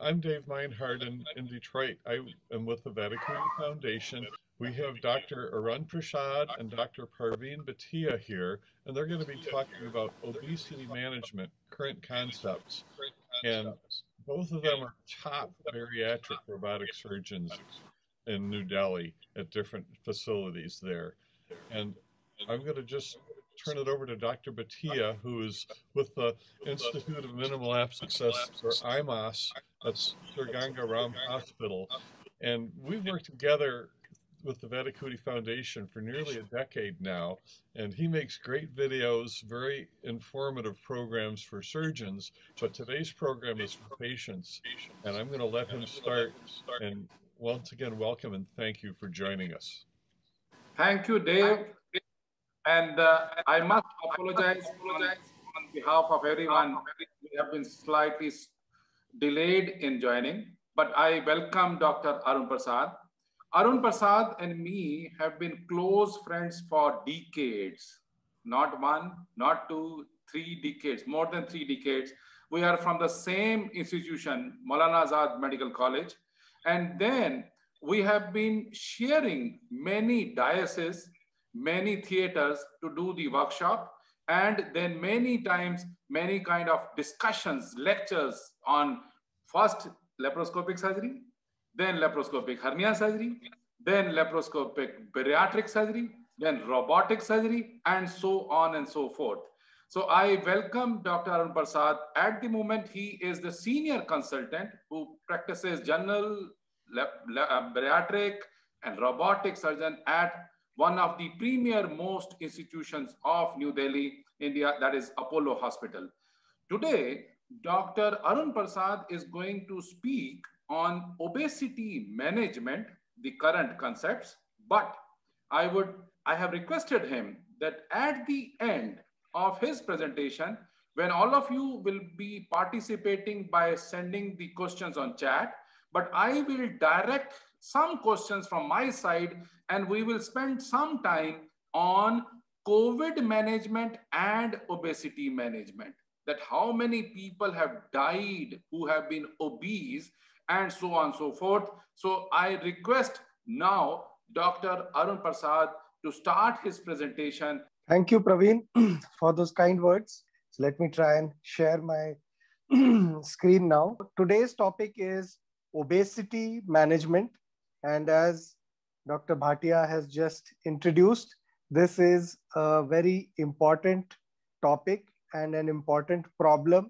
I'm Dave Meinhardt in Detroit. I am with the Vattacuni Foundation. We have Dr. Arun Prasad and Dr. Parveen Bhatia here, and they're going to be talking about obesity management, current concepts. And both of them are top bariatric robotic surgeons in New Delhi at different facilities there. And I'm going to just turn it over to Dr. Bhatia, who is with the Institute of Minimal Access, or IMAS, that's Sir Ganga Ram Hospital. And we've worked together with the Vattacuni Foundation for nearly a decade now, and he makes great videos, very informative programs for surgeons, but today's program is for patients, and I'm going to let him start. And once again, welcome and thank you for joining us. Thank you, Dave. And I must apologize on behalf of everyone. We have been slightly delayed in joining, but I welcome Dr. Arun Prasad. Arun Prasad and me have been close friends for decades. Not one, not two, 3 decades, more than 3 decades. We are from the same institution, Maulana Azad Medical College. And then we have been sharing many dioceses, many theaters to do the workshop, and then many times, many kind of discussions, lectures on first laparoscopic surgery, then laparoscopic hernia surgery, then laparoscopic bariatric surgery, then robotic surgery, and so on and so forth. So I welcome Dr. Arun Prasad. At the moment, he is the senior consultant who practices general bariatric and robotic surgeon at one of the premier most institutions of New Delhi, India, that is Apollo Hospital. Today, Dr. Arun Prasad is going to speak on obesity management, the current concepts, but I have requested him that at the end of his presentation, when all of you will be participating by sending the questions on chat, but I will direct some questions from my side, and we will spend some time on COVID management and obesity management, that how many people have died who have been obese and so on and so forth. So I request now Dr. Arun Prasad to start his presentation. Thank you, Praveen, for those kind words. So let me try and share my screen now. Today's topic is obesity management. And as Dr. Bhatia has just introduced, this is a very important topic and an important problem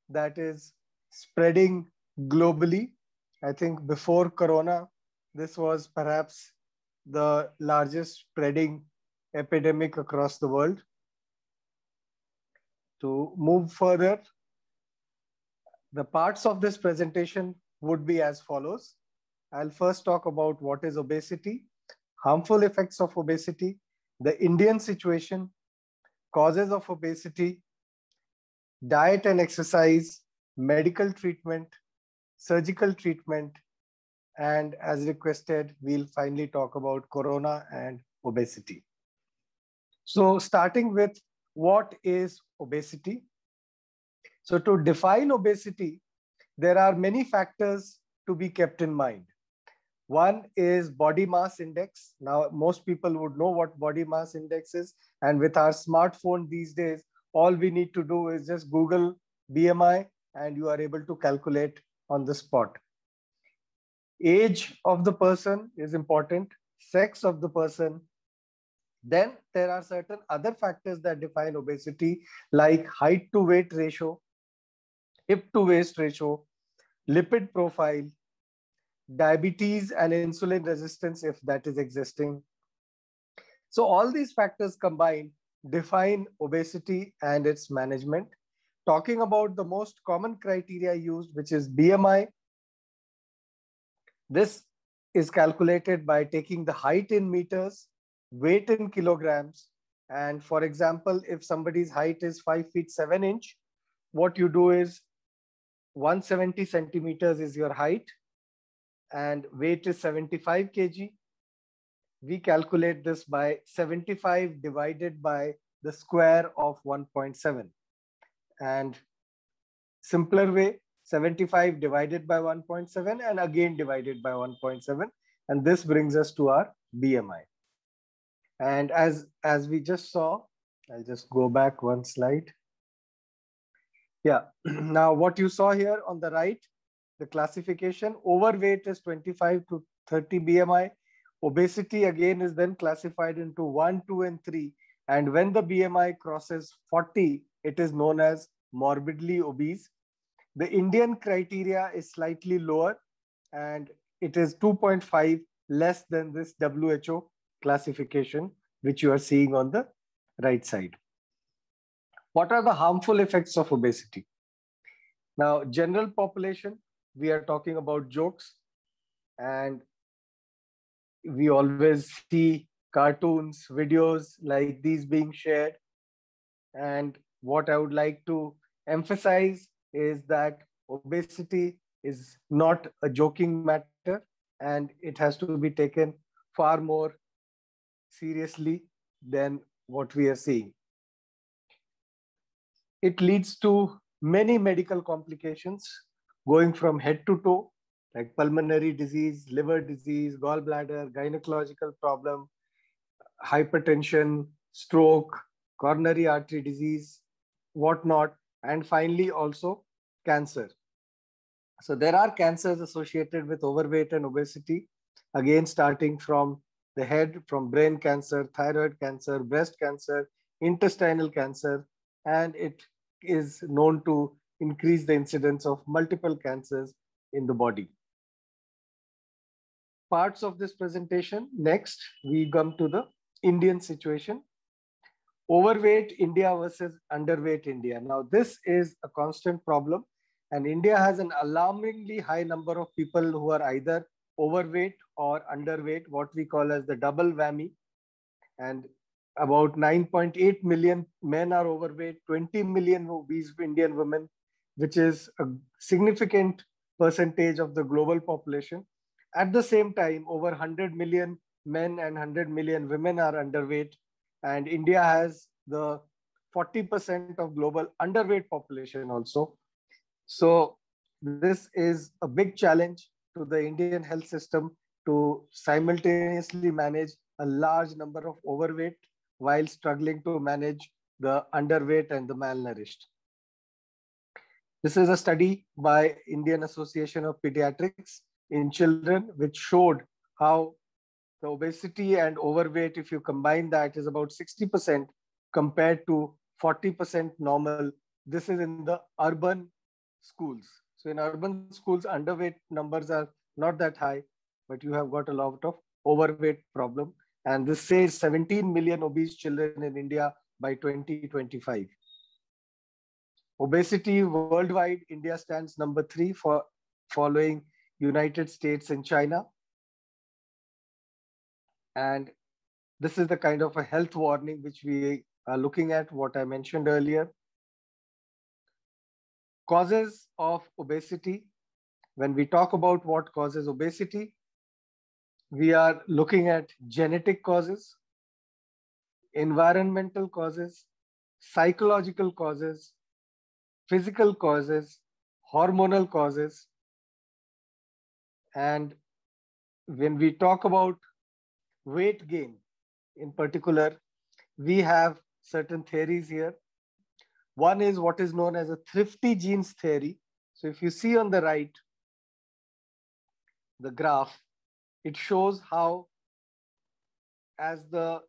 that is spreading globally. I think before Corona, this was perhaps the largest spreading epidemic across the world. To move further, the parts of this presentation would be as follows. I'll first talk about what is obesity, harmful effects of obesity, the Indian situation, causes of obesity, diet and exercise, medical treatment, surgical treatment, and as requested, we'll finally talk about Corona and obesity. So starting with what is obesity? So to define obesity, there are many factors to be kept in mind. One is body mass index. Now, most people would know what body mass index is. And with our smartphone these days, all we need to do is just Google BMI and you are able to calculate on the spot. Age of the person is important, sex of the person. Then there are certain other factors that define obesity, like height to weight ratio, hip to waist ratio, lipid profile, diabetes and insulin resistance, if that is existing. So all these factors combined define obesity and its management. Talking about the most common criteria used, which is BMI. This is calculated by taking the height in meters, weight in kilograms. And for example, if somebody's height is 5 feet 7 inch, what you do is 170 centimeters is your height and weight is 75 kg. We calculate this by 75 divided by the square of 1.7. And simpler way, 75 divided by 1.7 and again divided by 1.7. And this brings us to our BMI. And as we just saw, I'll just go back one slide. Yeah, now what you saw here on the right, the classification, overweight is 25 to 30 BMI. Obesity again is then classified into 1, 2, and 3. And when the BMI crosses 40, it is known as morbidly obese. The Indian criteria is slightly lower, and it is 2.5 less than this WHO classification, which you are seeing on the right side. What are the harmful effects of obesity? Now, general population, we are talking about jokes, and we always see cartoons, videos like these being shared. And what I would like to emphasize is that obesity is not a joking matter, and it has to be taken far more seriously than what we are seeing. It leads to many medical complications going from head to toe, like pulmonary disease, liver disease, gallbladder, gynecological problem, hypertension, stroke, coronary artery disease, whatnot, and finally also cancer. So there are cancers associated with overweight and obesity, again starting from the head, from brain cancer, thyroid cancer, breast cancer, intestinal cancer, and it is known to increase the incidence of multiple cancers in the body. Parts of this presentation. Next, we come to the Indian situation. Overweight India versus underweight India. Now, this is a constant problem, and India has an alarmingly high number of people who are either overweight or underweight, what we call as the double whammy. And about 9.8 million men are overweight, 20 million obese Indian women, which is a significant percentage of the global population. At the same time, over 100 million men and 100 million women are underweight, and India has the 40% of global underweight population also. So this is a big challenge to the Indian health system to simultaneously manage a large number of overweight while struggling to manage the underweight and the malnourished. This is a study by Indian Association of Pediatrics in children, which showed how the obesity and overweight, if you combine that, is about 60% compared to 40% normal. This is in the urban schools. So in urban schools, underweight numbers are not that high, but you have got a lot of overweight problem. And this says 17 million obese children in India by 2025. Obesity worldwide, India stands number 3 for following United States and China. And this is the kind of a health warning which we are looking at, what I mentioned earlier. Causes of obesity. When we talk about what causes obesity, we are looking at genetic causes, environmental causes, psychological causes, physical causes, hormonal causes. And when we talk about weight gain in particular, we have certain theories here. One is what is known as a thrifty genes theory. So if you see on the right, the graph, it shows how as the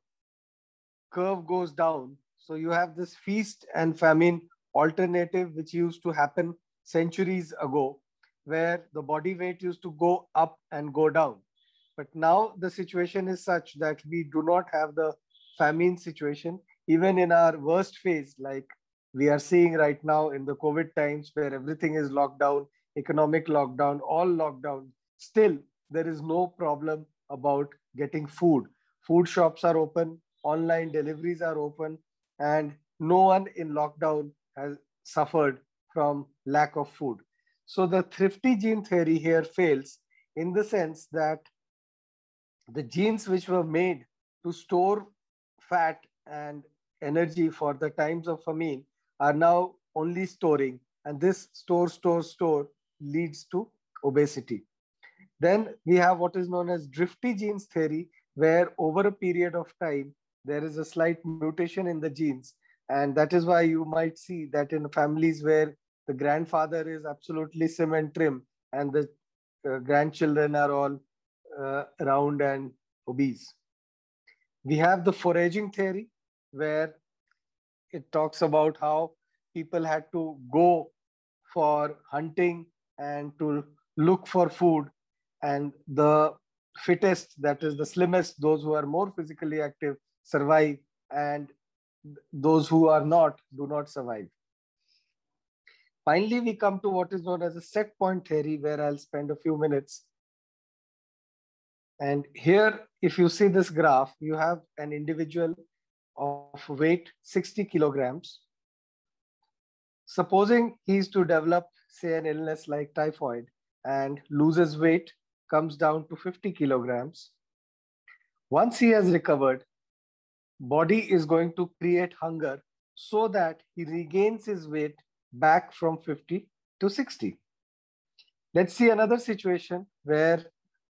curve goes down, so you have this feast and famine alternative, which used to happen centuries ago, where the body weight used to go up and go down. But now the situation is such that we do not have the famine situation, even in our worst phase, like we are seeing right now in the COVID times, where everything is locked down, economic lockdown, all lockdown. Still, there is no problem about getting food. Food shops are open, online deliveries are open, and no one in lockdown has suffered from lack of food. So the thrifty gene theory here fails in the sense that the genes which were made to store fat and energy for the times of famine are now only storing And this store leads to obesity. Then we have what is known as drifty genes theory, where over a period of time, there is a slight mutation in the genes. And that is why you might see that in families where the grandfather is absolutely slim and trim and the grandchildren are all round and obese. We have the foraging theory, where it talks about how people had to go for hunting and to look for food, and the fittest, that is the slimmest, those who are more physically active, survive, and those who are not do not survive. Finally, we come to what is known as a set point theory, where I'll spend a few minutes. And here, if you see this graph, you have an individual of weight 60 kilograms. Supposing he's to develop, say, an illness like typhoid and loses weight, comes down to 50 kilograms. Once he has recovered, body is going to create hunger so that he regains his weight back from 50 to 60. Let's see another situation where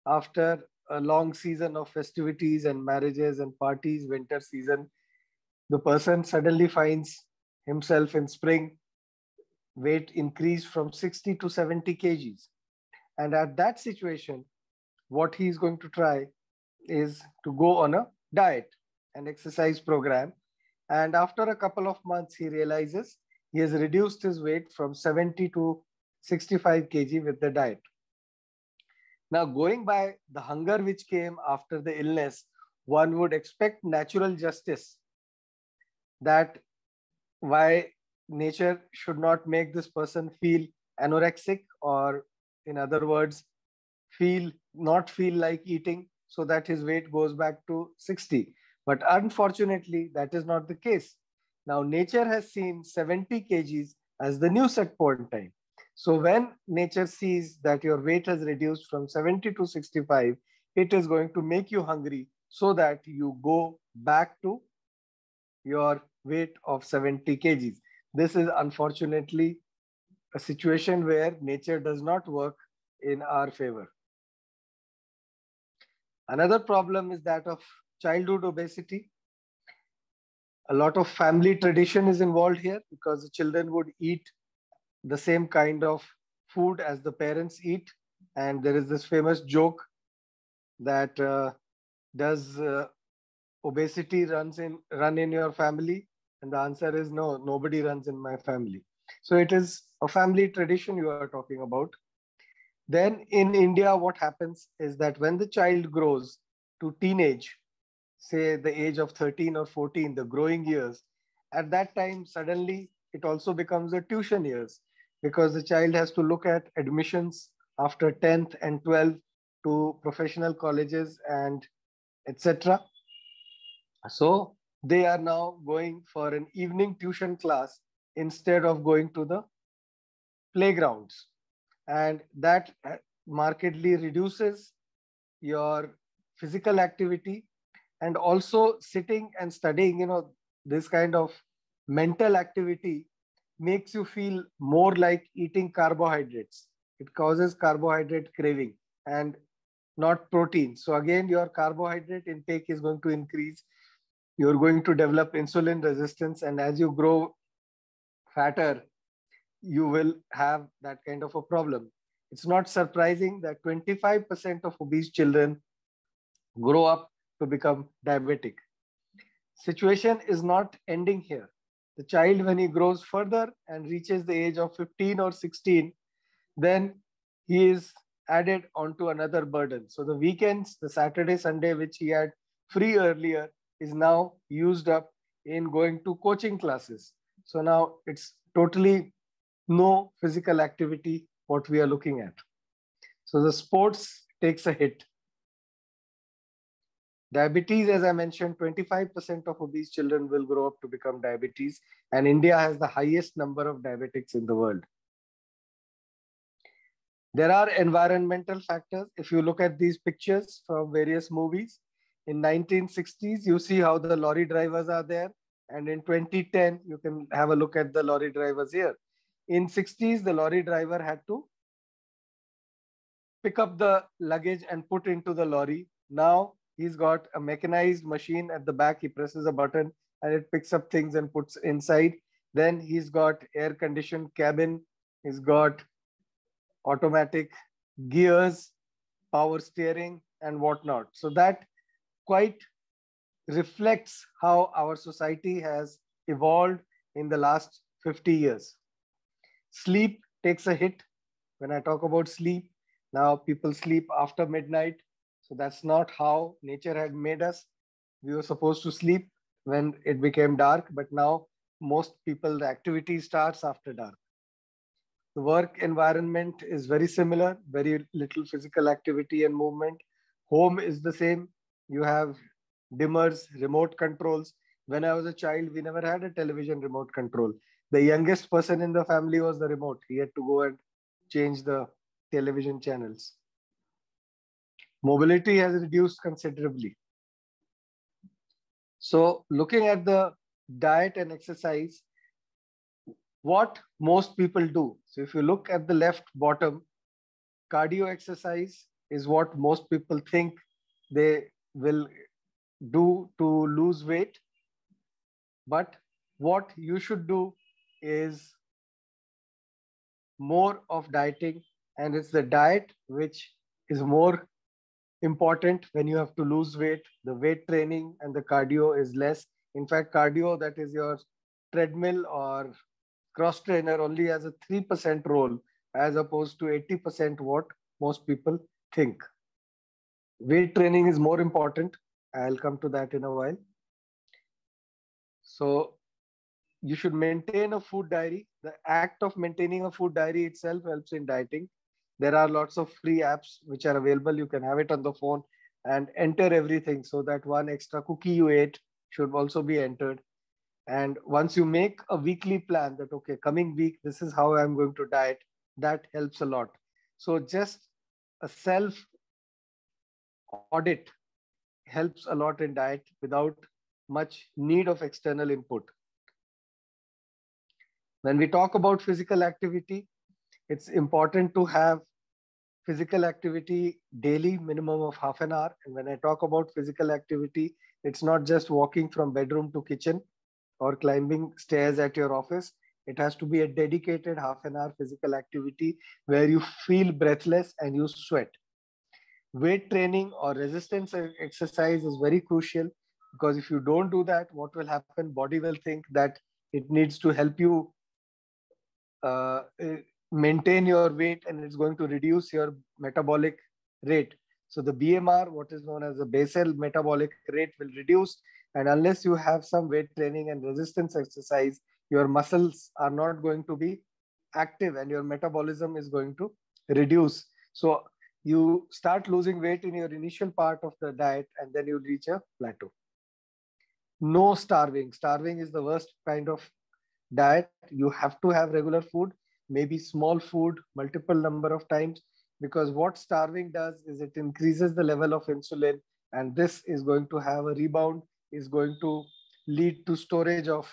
after a long season of festivities and marriages and parties, winter season, the person suddenly finds himself in spring, weight increased from 60 to 70 kgs. And at that situation, what he's going to try is to go on a diet and exercise program. And after a couple of months, he realizes he has reduced his weight from 70 to 65 kg with the diet. Now, going by the hunger which came after the illness, one would expect natural justice, that why nature should not make this person feel anorexic, or in other words, not feel like eating, so that his weight goes back to 60. But unfortunately, that is not the case. Now, nature has seen 70 kgs as the new set point time. So when nature sees that your weight has reduced from 70 to 65, it is going to make you hungry so that you go back to your weight of 70 kgs. This is unfortunately a situation where nature does not work in our favor. Another problem is that of childhood obesity. A lot of family tradition is involved here, because the children would eat the same kind of food as the parents eat. And there is this famous joke that does obesity run in your family? And the answer is no, nobody runs in my family. So it is a family tradition you are talking about. Then in India, what happens is that when the child grows to teenage, say the age of 13 or 14, the growing years, at that time, suddenly it also becomes the tuition years, because the child has to look at admissions after 10th and 12th to professional colleges and etc. So they are now going for an evening tuition class instead of going to the playgrounds. And that markedly reduces your physical activity, and also sitting and studying, this kind of mental activity makes you feel more like eating carbohydrates. It causes carbohydrate craving and not protein. So again, your carbohydrate intake is going to increase. You're going to develop insulin resistance. And as you grow fatter, you will have that kind of a problem. It's not surprising that 25% of obese children grow up to become diabetic. Situation is not ending here. The child, when he grows further and reaches the age of 15 or 16, then he is added onto another burden. So the weekends, the Saturday, Sunday, which he had free earlier, is now used up in going to coaching classes. So now it's totally no physical activity what we are looking at. So the sports takes a hit. Diabetes, as I mentioned, 25% of obese children will grow up to become diabetes, and India has the highest number of diabetics in the world. There are environmental factors. If you look at these pictures from various movies, in 1960s, you see how the lorry drivers are there. And in 2010, you can have a look at the lorry drivers here. In 60s, the lorry driver had to pick up the luggage and put into the lorry. Now he's got a mechanized machine at the back. He presses a button and it picks up things and puts inside. Then he's got air conditioned cabin. He's got automatic gears, power steering and whatnot. So that quite reflects how our society has evolved in the last 50 years. Sleep takes a hit. When I talk about sleep, now people sleep after midnight. So that's not how nature had made us. We were supposed to sleep when it became dark, but now most people, the activity starts after dark. The work environment is very similar, very little physical activity and movement. Home is the same. You have dimmers, remote controls. When I was a child, we never had a television remote control. The youngest person in the family was the remote. He had to go and change the television channels. Mobility has reduced considerably. So looking at the diet and exercise, what most people do. So if you look at the left bottom, cardio exercise is what most people think they will do to lose weight. But what you should do is more of dieting, and it's the diet which is more important when you have to lose weight. The weight training and the cardio is less. In fact, cardio, that is your treadmill or cross trainer, only has a 3% role as opposed to 80% what most people think. Weight training is more important. I'll come to that in a while. So you should maintain a food diary. The act of maintaining a food diary itself helps in dieting. There are lots of free apps which are available. You can have it on the phone and enter everything so that one extra cookie you ate should also be entered. And once you make a weekly plan that, okay, coming week, this is how I'm going to diet, that helps a lot. So just a self audit helps a lot in diet without much need of external input. When we talk about physical activity, it's important to have physical activity daily, minimum of half an hour. And when I talk about physical activity, it's not just walking from bedroom to kitchen or climbing stairs at your office. It has to be a dedicated half an hour physical activity where you feel breathless and you sweat. Weight training or resistance exercise is very crucial, because if you don't do that, what will happen? Body will think that it needs to help you maintain your weight, and it's going to reduce your metabolic rate. So the BMR, what is known as the basal metabolic rate, will reduce. And unless you have some weight training and resistance exercise, your muscles are not going to be active and your metabolism is going to reduce. So you start losing weight in your initial part of the diet and then you reach a plateau. No starving. Starving is the worst kind of diet. You have to have regular food, maybe small food, multiple number of times, because what starving does is it increases the level of insulin, and this is going to have a rebound, is going to lead to storage of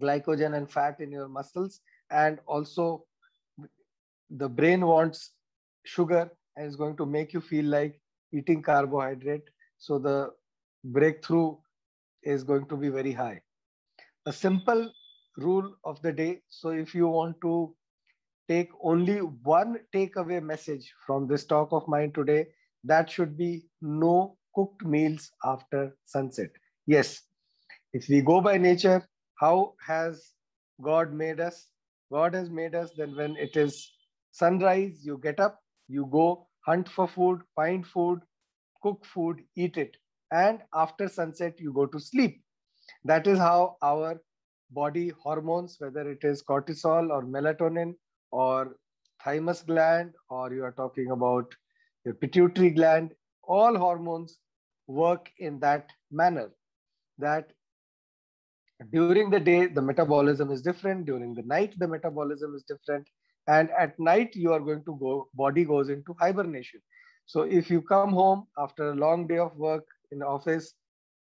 glycogen and fat in your muscles. And also the brain wants sugar and is going to make you feel like eating carbohydrate. So the breakthrough is going to be very high. A simple rule of the day. So if you want to take only one takeaway message from this talk of mine today, that should be no cooked meals after sunset. Yes, if we go by nature, how has God made us? God has made us, then when it is sunrise, you get up, you go hunt for food, find food, cook food, eat it. And after sunset, you go to sleep. That is how our body hormones, whether it is cortisol or melatonin or thymus gland, or you are talking about your pituitary gland, all hormones work in that manner, that during the day, the metabolism is different. During the night, the metabolism is different. And at night, you are going to go, body goes into hibernation. So if you come home after a long day of work in the office,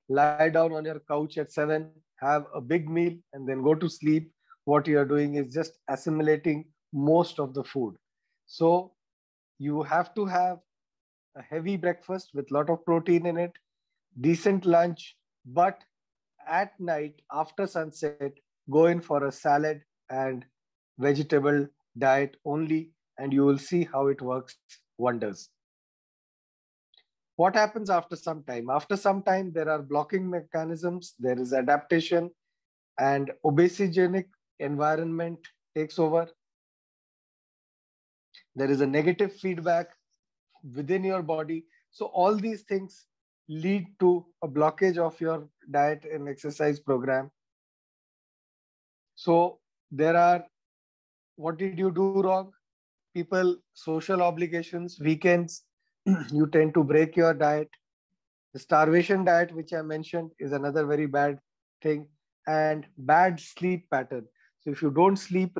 lie down on your couch at 7, have a big meal, and then go to sleep, what you are doing is just assimilating most of the food. So you have to have a heavy breakfast with a lot of protein in it, decent lunch, but at night after sunset, go in for a salad and vegetable diet only, and you will see how it works wonders. What happens after some time? After some time, there are blocking mechanisms, there is adaptation, and obesogenic environment takes over. There is a negative feedback within your body. So all these things lead to a blockage of your diet and exercise program. So there are, what did you do wrong? People, social obligations, weekends, you tend to break your diet. The starvation diet, which I mentioned, is another very bad thing, and bad sleep pattern. So if you don't sleep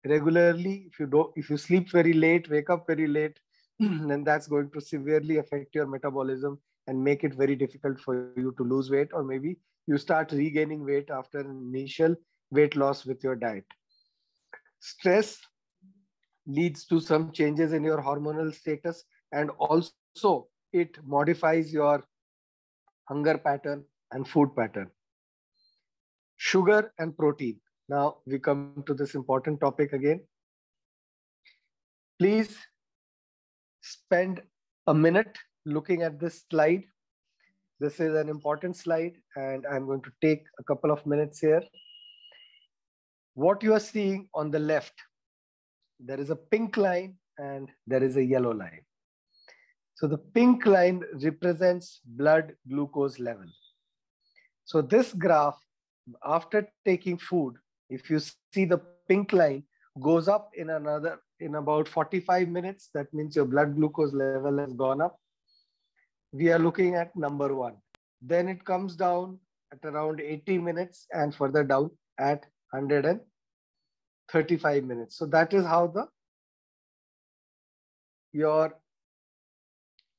regularly, if you sleep very late, wake up very late, then that's going to severely affect your metabolism and make it very difficult for you to lose weight, or maybe you start regaining weight after an initial weight loss with your diet. Stress leads to some changes in your hormonal status, and also it modifies your hunger pattern and food pattern. Sugar and protein. Now we come to this important topic again. Please spend a minute looking at this slide. This is an important slide, and I'm going to take a couple of minutes here. What you are seeing on the left, there is a pink line and there is a yellow line. So the pink line represents blood glucose level. So this graph, after taking food, if you see the pink line goes up in about 45 minutes, that means your blood glucose level has gone up. We are looking at number 1. Then it comes down at around 80 minutes and further down at 135 minutes. So that is how your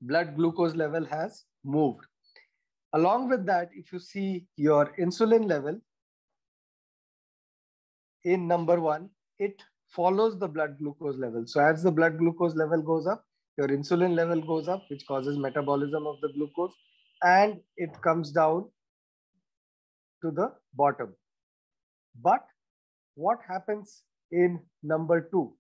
blood glucose level has moved. Along with that, if you see your insulin level in number 1, it follows the blood glucose level. So as the blood glucose level goes up, your insulin level goes up, which causes metabolism of the glucose, and it comes down to the bottom. But what happens in number 2?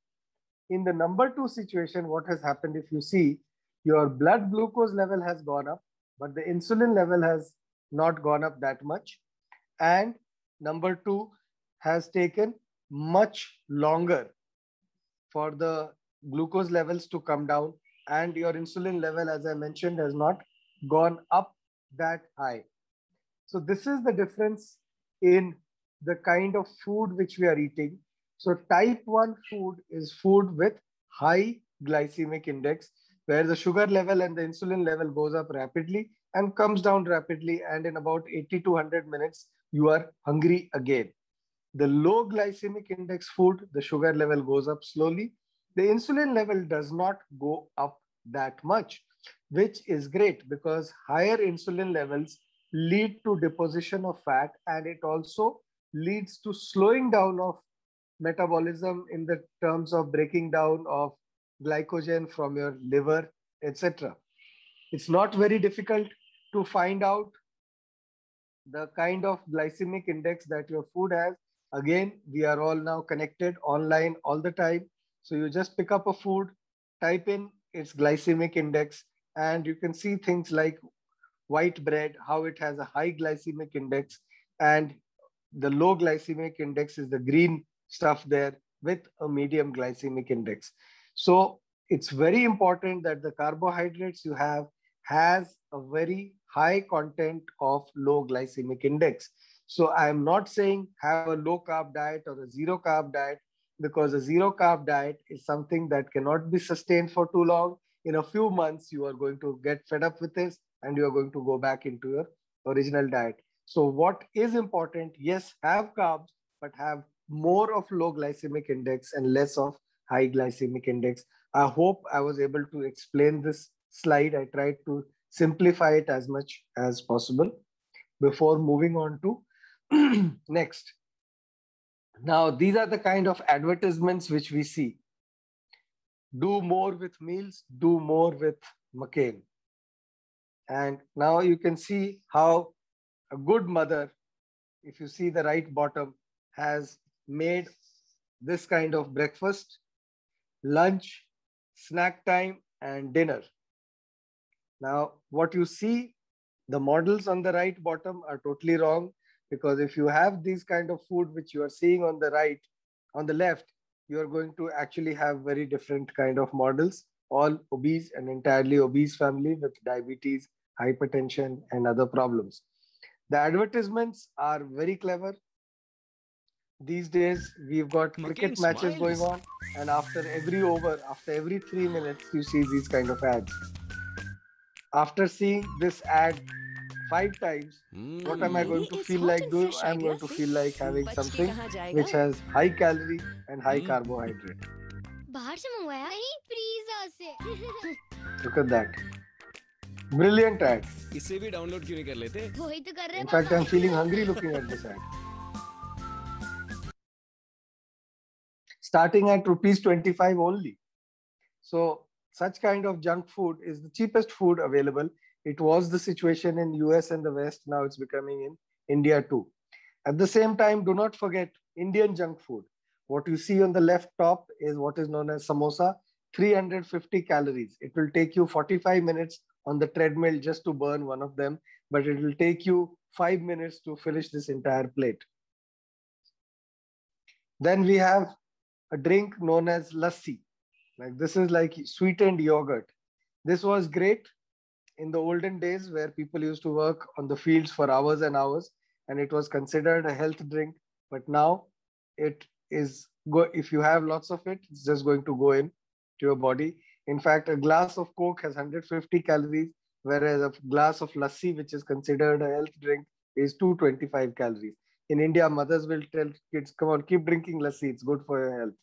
In the number 2 situation, what has happened, if you see, your blood glucose level has gone up, but the insulin level has not gone up that much. And number 2 has taken much longer for the glucose levels to come down, and your insulin level, as I mentioned, has not gone up that high. So this is the difference in the kind of food which we are eating. So type 1 food is food with high glycemic index, where the sugar level and the insulin level goes up rapidly and comes down rapidly, and in about 80 to 100 minutes, you are hungry again. The low glycemic index food, the sugar level goes up slowly. The insulin level does not go up that much, which is great because higher insulin levels lead to deposition of fat, and it also leads to slowing down of metabolism in the terms of breaking down of glycogen from your liver, etc. It's not very difficult to find out the kind of glycemic index that your food has. Again, we are all now connected online all the time. So you just pick up a food, type in its glycemic index, and you can see things like white bread, how it has a high glycemic index, and the low glycemic index is the green stuff there with a medium glycemic index. So it's very important that the carbohydrates you have has a very high content of low glycemic index. So I'm not saying have a low carb diet or a zero carb diet, because a zero carb diet is something that cannot be sustained for too long. In a few months, you are going to get fed up with this and you are going to go back into your original diet. So what is important, yes, have carbs, but have more of low glycemic index and less of high glycemic index. I hope I was able to explain this slide. I tried to simplify it as much as possible before moving on to next. Now, these are the kind of advertisements which we see. Do more with meals, do more with McCain. And now you can see how a good mother, if you see the right bottom, has made this kind of breakfast, lunch, snack time, and dinner. Now, what you see, the models on the right bottom are totally wrong, because if you have these kind of food which you are seeing on the right, on the left, you are going to actually have very different kind of models, all obese and entirely obese family with diabetes, hypertension, and other problems. The advertisements are very clever. These days, we've got cricket McCain matches going smiles. on, and after every over, after every 3 minutes, you see these kind of ads. After seeing this ad 5 times, what am I going to feel like doing? I'm going to feel like having something which has high calorie and high carbohydrate. बाहर से मंगवाया नहीं freezer से Look at that. Brilliant ad. इसे भी download क्यों नहीं कर लेते? वही तो कर रहे In हैं fact, I'm पापा feeling hungry looking at this ad. Starting at rupees 25 only. So such kind of junk food is the cheapest food available. It was the situation in US and the West. Now it's becoming in India too. At the same time, do not forget Indian junk food. What you see on the left top is what is known as samosa, 350 calories. It will take you 45 minutes on the treadmill just to burn one of them, but it will take you 5 minutes to finish this entire plate. Then we have a drink known as lassi. Like this is like sweetened yogurt. This was great in the olden days where people used to work on the fields for hours and hours, and it was considered a health drink. But now it is if you have lots of it, it's just going to go in to your body. In fact, a glass of Coke has 150 calories, whereas a glass of lassi, which is considered a health drink, is 225 calories. In India, mothers will tell kids, come on, keep drinking lassi, it's good for your health.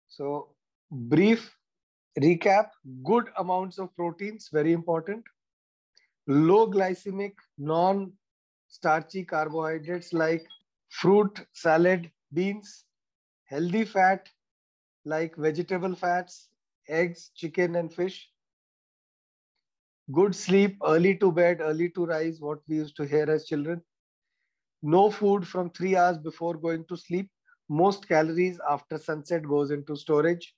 So, brief recap, good amounts of proteins, very important. Low glycemic, non-starchy carbohydrates like fruit, salad, beans. Healthy fat like vegetable fats, eggs, chicken, and fish. Good sleep, early to bed, early to rise, what we used to hear as children. No food from 3 hours before going to sleep. Most calories after sunset goes into storage.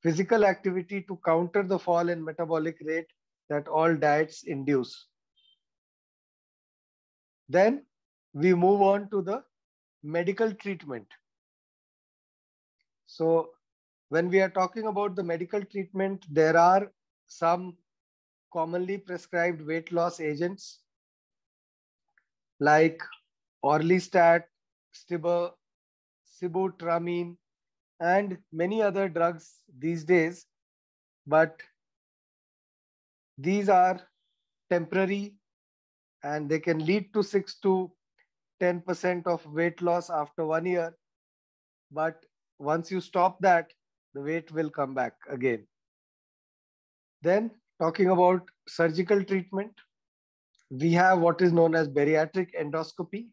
Physical activity to counter the fall in metabolic rate that all diets induce. Then we move on to the medical treatment. So when we are talking about the medical treatment, there are some commonly prescribed weight loss agents like Orlistat, sibutramine, and many other drugs these days. But these are temporary and they can lead to 6 to 10% of weight loss after 1 year. But once you stop that, the weight will come back again. Then talking about surgical treatment, we have what is known as bariatric endoscopy.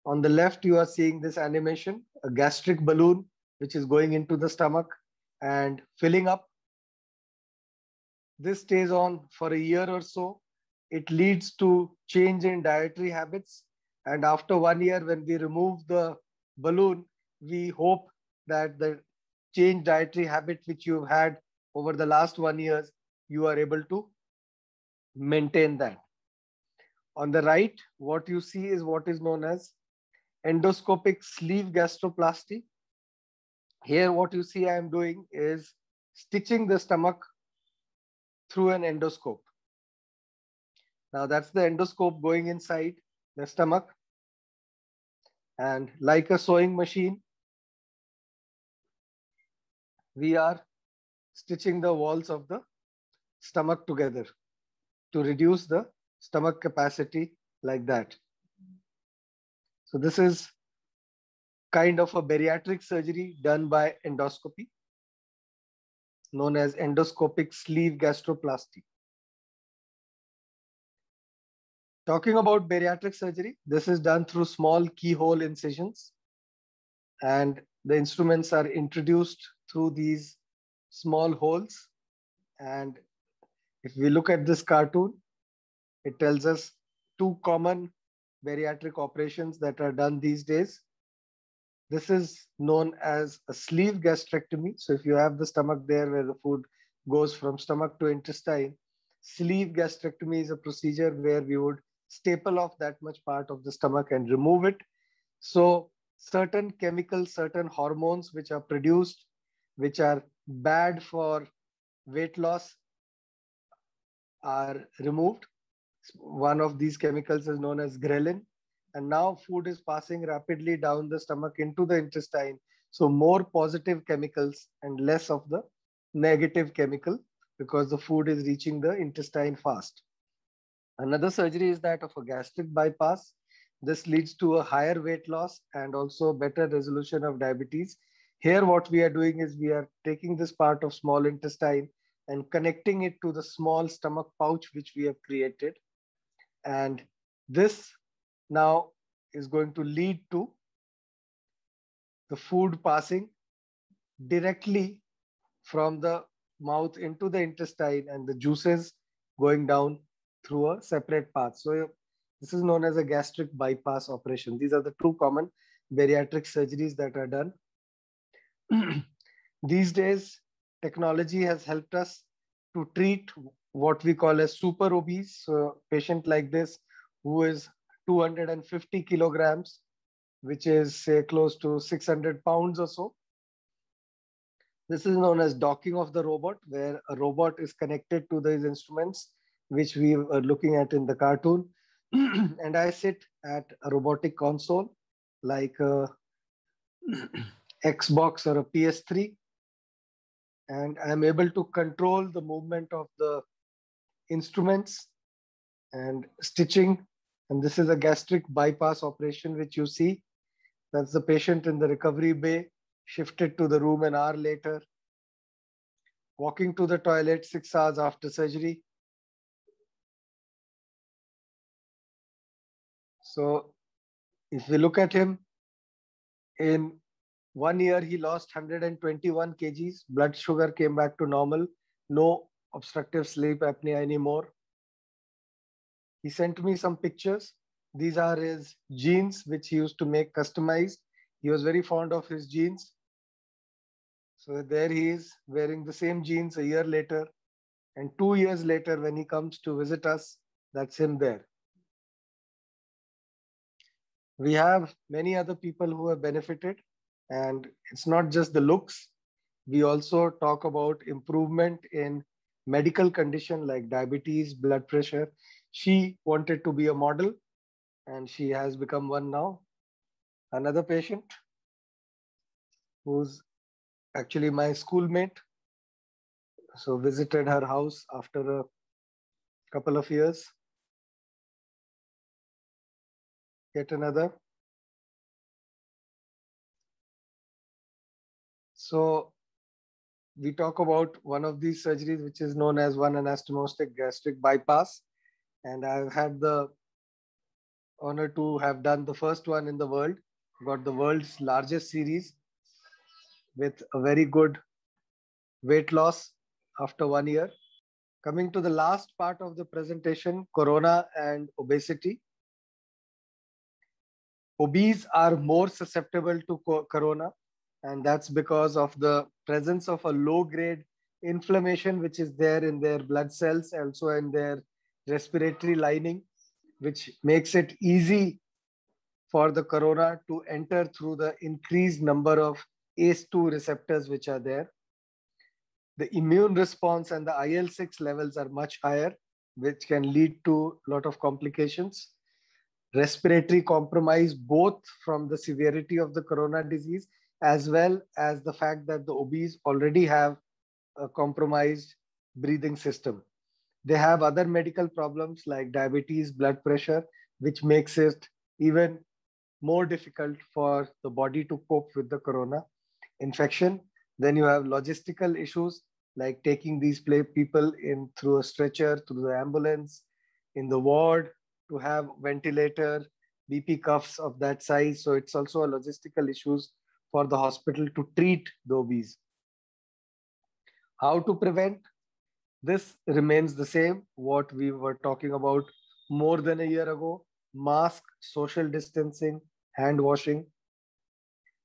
On the left, you are seeing this animation, a gastric balloon, which is going into the stomach and filling up. This stays on for a year or so. It leads to change in dietary habits. And after 1 year, when we remove the balloon, we hope that the changed dietary habit which you've had over the last 1 year, you are able to maintain that. On the right, what you see is what is known as endoscopic sleeve gastroplasty. Here, what you see I am doing is stitching the stomach through an endoscope. Now that's the endoscope going inside the stomach. And like a sewing machine, we are stitching the walls of the stomach together to reduce the stomach capacity like that. So this is kind of a bariatric surgery done by endoscopy, known as endoscopic sleeve gastroplasty. Talking about bariatric surgery, this is done through small keyhole incisions, and the instruments are introduced through these small holes. And if we look at this cartoon, it tells us two common bariatric operations that are done these days. This is known as a sleeve gastrectomy. So if you have the stomach there where the food goes from stomach to intestine, sleeve gastrectomy is a procedure where we would staple off that much part of the stomach and remove it. So certain chemicals, certain hormones which are produced, which are bad for weight loss, are removed. One of these chemicals is known as ghrelin. And now food is passing rapidly down the stomach into the intestine. So more positive chemicals and less of the negative chemical, because the food is reaching the intestine fast. Another surgery is that of a gastric bypass. This leads to a higher weight loss and also better resolution of diabetes. Here, what we are doing is we are taking this part of small intestine and connecting it to the small stomach pouch which we have created. And this now is going to lead to the food passing directly from the mouth into the intestine and the juices going down through a separate path. So this is known as a gastric bypass operation. These are the two common bariatric surgeries that are done. These days, technology has helped us to treat what we call as super obese. So a patient like this who is 250 kilograms, which is say close to 600 pounds or so. This is known as docking of the robot, where a robot is connected to these instruments, which we are looking at in the cartoon. And I sit at a robotic console like a Xbox or a PS3. And I'm able to control the movement of the instruments and stitching. And this is a gastric bypass operation, which you see. That's the patient in the recovery bay, shifted to the room an hour later, walking to the toilet 6 hours after surgery. So if we look at him, in 1 year, he lost 121 kgs. Blood sugar came back to normal. No obstructive sleep apnea anymore. He sent me some pictures. These are his jeans, which he used to make customized. He was very fond of his jeans. So there he is wearing the same jeans a year later. And 2 years later, when he comes to visit us, that's him there. We have many other people who have benefited. And it's not just the looks. We also talk about improvement in medical condition like diabetes, blood pressure. She wanted to be a model and she has become one now. Another patient who's actually my schoolmate. So visited her house after a couple of years. Yet another. So we talk about one of these surgeries, which is known as one anastomostic gastric bypass. And I've had the honor to have done the first one in the world, got the world's largest series with a very good weight loss after 1 year. Coming to the last part of the presentation, corona and obesity. Obese are more susceptible to corona, and that's because of the presence of a low-grade inflammation, which is there in their blood cells, also in their respiratory lining, which makes it easy for the corona to enter through the increased number of ACE2 receptors which are there. The immune response and the IL-6 levels are much higher, which can lead to a lot of complications. Respiratory compromise, both from the severity of the corona disease, as well as the fact that the obese already have a compromised breathing system. They have other medical problems like diabetes, blood pressure, which makes it even more difficult for the body to cope with the corona infection. Then you have logistical issues like taking these people in through a stretcher, through the ambulance, in the ward, to have ventilator, BP cuffs of that size. So it's also a logistical issues for the hospital to treat the obese. How to prevent? This remains the same, what we were talking about more than a year ago: mask, social distancing, hand washing.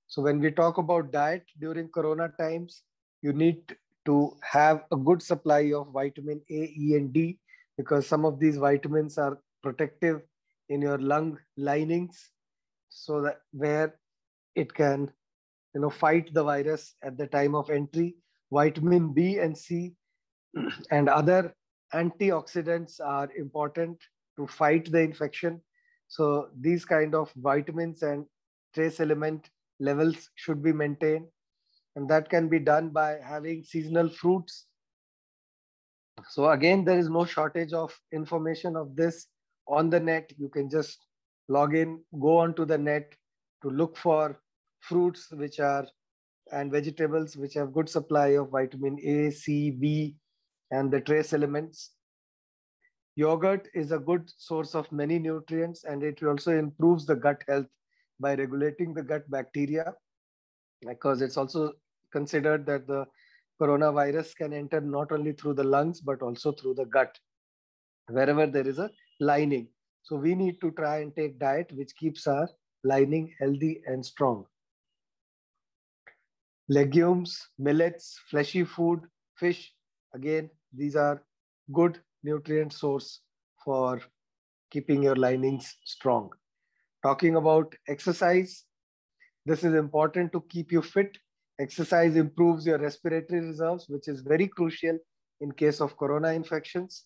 So when we talk about diet during Corona times, you need to have a good supply of vitamin A, E, and D, because some of these vitamins are protective in your lung linings, so that where it can, fight the virus at the time of entry. Vitamin B and C and other antioxidants are important to fight the infection. So these kind of vitamins and trace element levels should be maintained, and that can be done by having seasonal fruits. So again, there is no shortage of information of this on the net. You can just log in, go onto the net to look for fruits which are and vegetables which have good supply of vitamin A, C, B, and the trace elements. Yogurt is a good source of many nutrients, and it also improves the gut health by regulating the gut bacteria, because it's also considered that the coronavirus can enter not only through the lungs but also through the gut, wherever there is a lining. So we need to try and take diet which keeps our lining healthy and strong. Legumes, millets, fleshy food, fish, again, these are good nutrient source for keeping your linings strong. Talking about exercise, this is important to keep you fit. Exercise improves your respiratory reserves, which is very crucial in case of corona infections.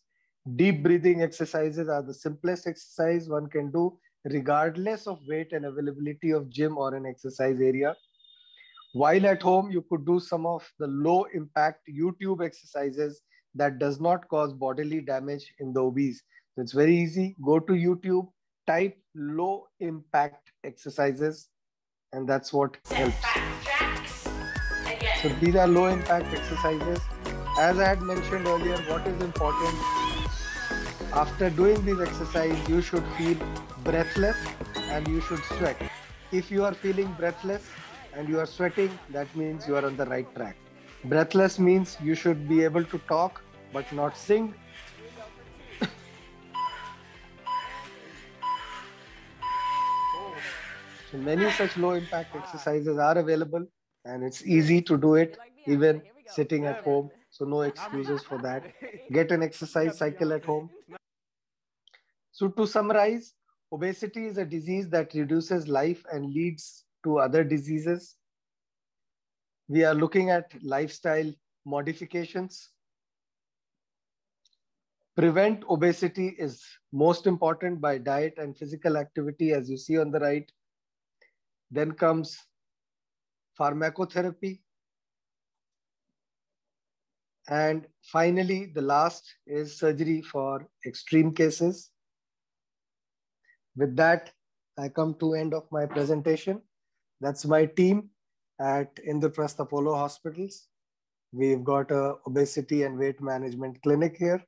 Deep breathing exercises are the simplest exercise one can do regardless of weight and availability of gym or an exercise area. While at home, you could do some of the low impact YouTube exercises that does not cause bodily damage in the obese. So it's very easy. Go to YouTube, type low impact exercises, and that's what helps. So these are low impact exercises. As I had mentioned earlier, what is important, after doing these exercises, you should feel breathless and you should sweat. If you are feeling breathless and you are sweating, that means you are on the right track. Breathless means you should be able to talk but not sing. So many such low impact exercises are available, and it's easy to do it even sitting at home. So no excuses for that. Get an exercise cycle at home. So to summarize, obesity is a disease that reduces life and leads to other diseases. We are looking at lifestyle modifications. Prevent obesity is most important by diet and physical activity, as you see on the right. Then comes pharmacotherapy. And finally, the last is surgery for extreme cases. With that, I come to end of my presentation. That's my team at Indraprastha Apollo Hospitals. We've got a obesity and weight management clinic here.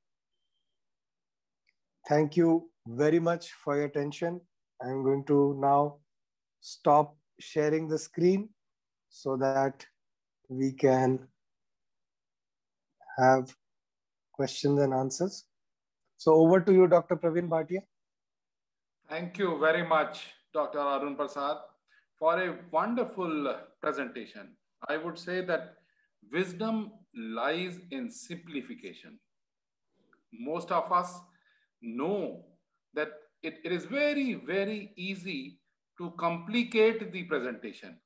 Thank you very much for your attention. I'm going to now stop sharing the screen so that we can have questions and answers. So over to you, Dr. Praveen Bhatia. Thank you very much, Dr. Arun Prasad, for a wonderful presentation. I would say that wisdom lies in simplification. Most of us know that it is very, very easy to complicate the presentation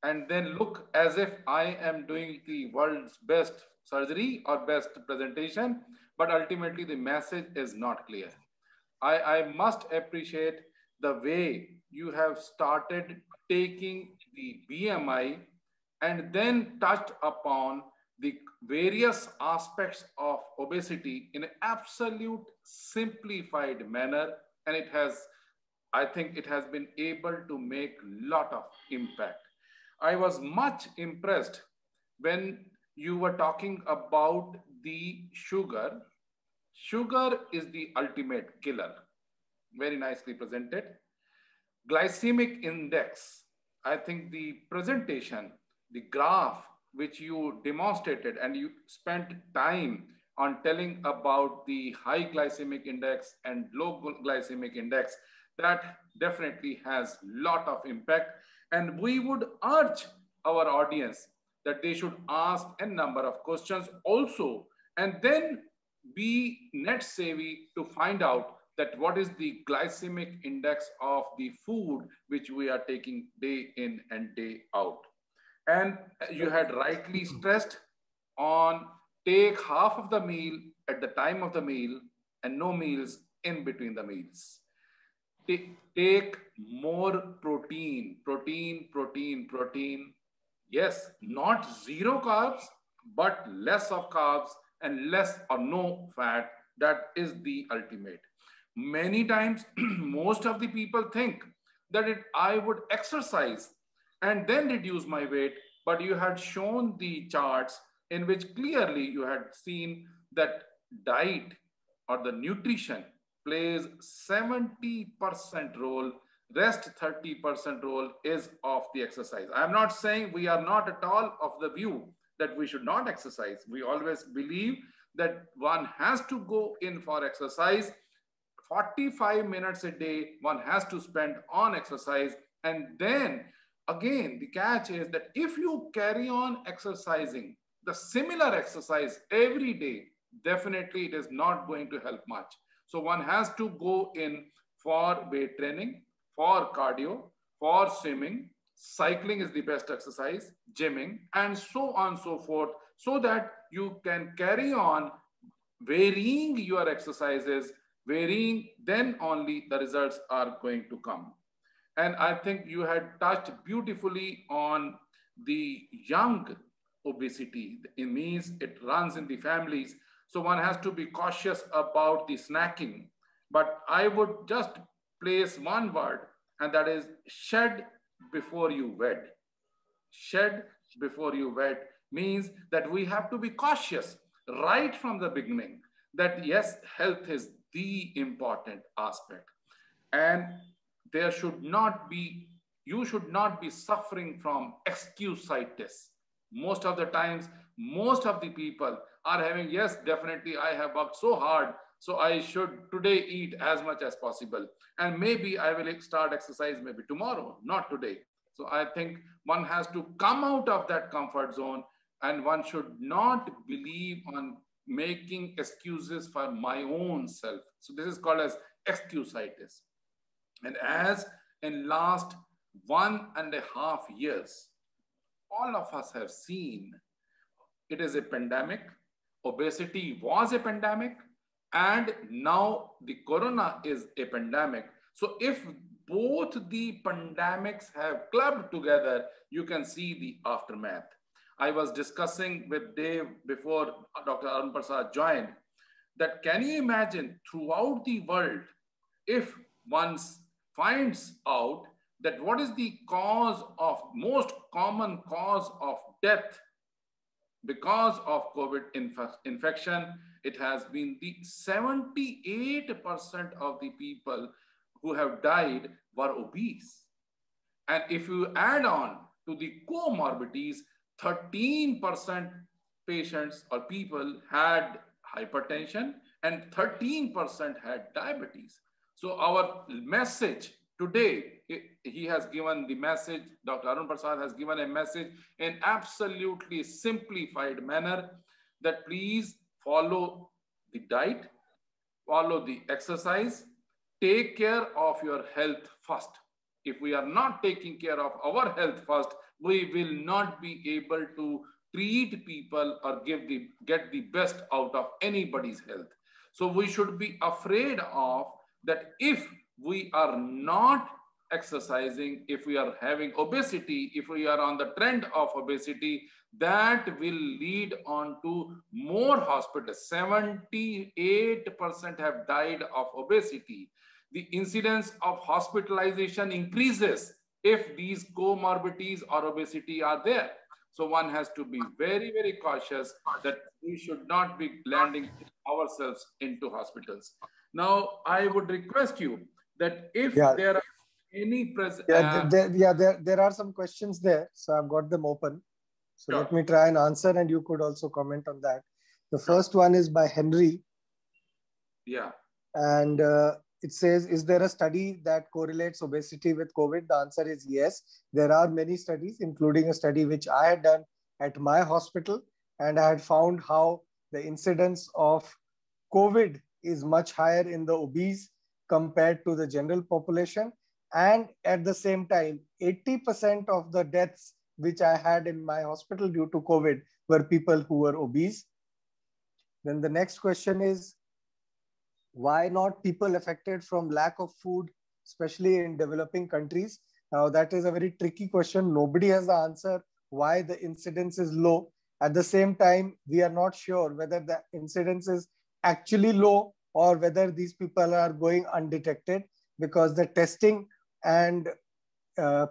and then look as if I am doing the world's best surgery or best presentation, but ultimately the message is not clear. I must appreciate the way you have started taking the BMI and then touched upon the various aspects of obesity in an absolute simplified manner. And it has, I think it has been able to make a lot of impact. I was much impressed when you were talking about the sugar. Sugar is the ultimate killer. very nicely presented. Glycemic index, I think the presentation, the graph which you demonstrated and you spent time on telling about the high glycemic index and low glycemic index, that definitely has lot of impact. And we would urge our audience that they should ask a number of questions also, and then be net savvy to find out that what is the glycemic index of the food which we are taking day in and day out. And you had rightly stressed on take half of the meal at the time of the meal and no meals in between the meals. Take more protein, protein, protein, protein. Yes, not zero carbs, but less of carbs and less or no fat. That is the ultimate. Many times, most of the people think that I would exercise and then reduce my weight, but you had shown the charts in which clearly you had seen that diet or the nutrition plays 70% role, rest 30% role is of the exercise. I'm not saying we are not at all of the view that we should not exercise. We always believe that one has to go in for exercise. 45 minutes a day one has to spend on exercise. And then again, the catch is that if you carry on exercising the similar exercise every day, definitely it is not going to help much. So one has to go in for weight training, for cardio, for swimming, cycling is the best exercise, gymming, and so on and so forth, so that you can carry on varying your exercises, varying, then only the results are going to come. And I think you had touched beautifully on the young obesity. It means it runs in the families. So one has to be cautious about the snacking. But I would just place one word, and that is shed before you wed. Shed before you wed means that we have to be cautious right from the beginning that yes, health is the important aspect. And there should not be, you should not be suffering from excusitis. Most of the times, most of the people are having, yes, definitely I have worked so hard, so I should today eat as much as possible. And maybe I will start exercise maybe tomorrow, not today. So I think one has to come out of that comfort zone, and one should not believe on making excuses for my own self. So this is called as excusitis. And as in last 1.5 years, all of us have seen it is a pandemic. Obesity was a pandemic, and now the corona is a pandemic. So if both the pandemics have clubbed together, you can see the aftermath. I was discussing with Dave before Dr. Arun Prasad joined that can you imagine throughout the world, if one finds out that what is the cause of most common cause of death because of COVID infection, it has been the 78% of the people who have died were obese. And if you add on to the comorbidities, 13% patients or people had hypertension and 13% had diabetes. So our message today, he has given the message, Dr. Arun Prasad has given a message in absolutely simplified manner that please follow the diet, follow the exercise, take care of your health first. If we are not taking care of our health first, we will not be able to treat people or get the best out of anybody's health. So we should be afraid of that if we are not exercising, if we are having obesity, if we are on the trend of obesity, that will lead on to more hospitals. 78% have died of obesity. The incidence of hospitalization increases if these comorbidities or obesity are there. So one has to be very, very cautious that we should not be landing ourselves into hospitals. Now, I would request you that if Yeah. there are any present. There are some questions there. So I've got them open. So Sure. let me try and answer, and you could also comment on that. The first one is by Henry. Yeah. And it says, is there a study that correlates obesity with COVID? The answer is yes. There are many studies, including a study which I had done at my hospital. And I had found how the incidence of COVID is much higher in the obese compared to the general population. And at the same time, 80% of the deaths which I had in my hospital due to COVID were people who were obese. Then the next question is, why not people affected from lack of food, especially in developing countries? Now, that is a very tricky question. Nobody has the answer why the incidence is low. At the same time, we are not sure whether the incidence is actually low or whether these people are going undetected, because the testing and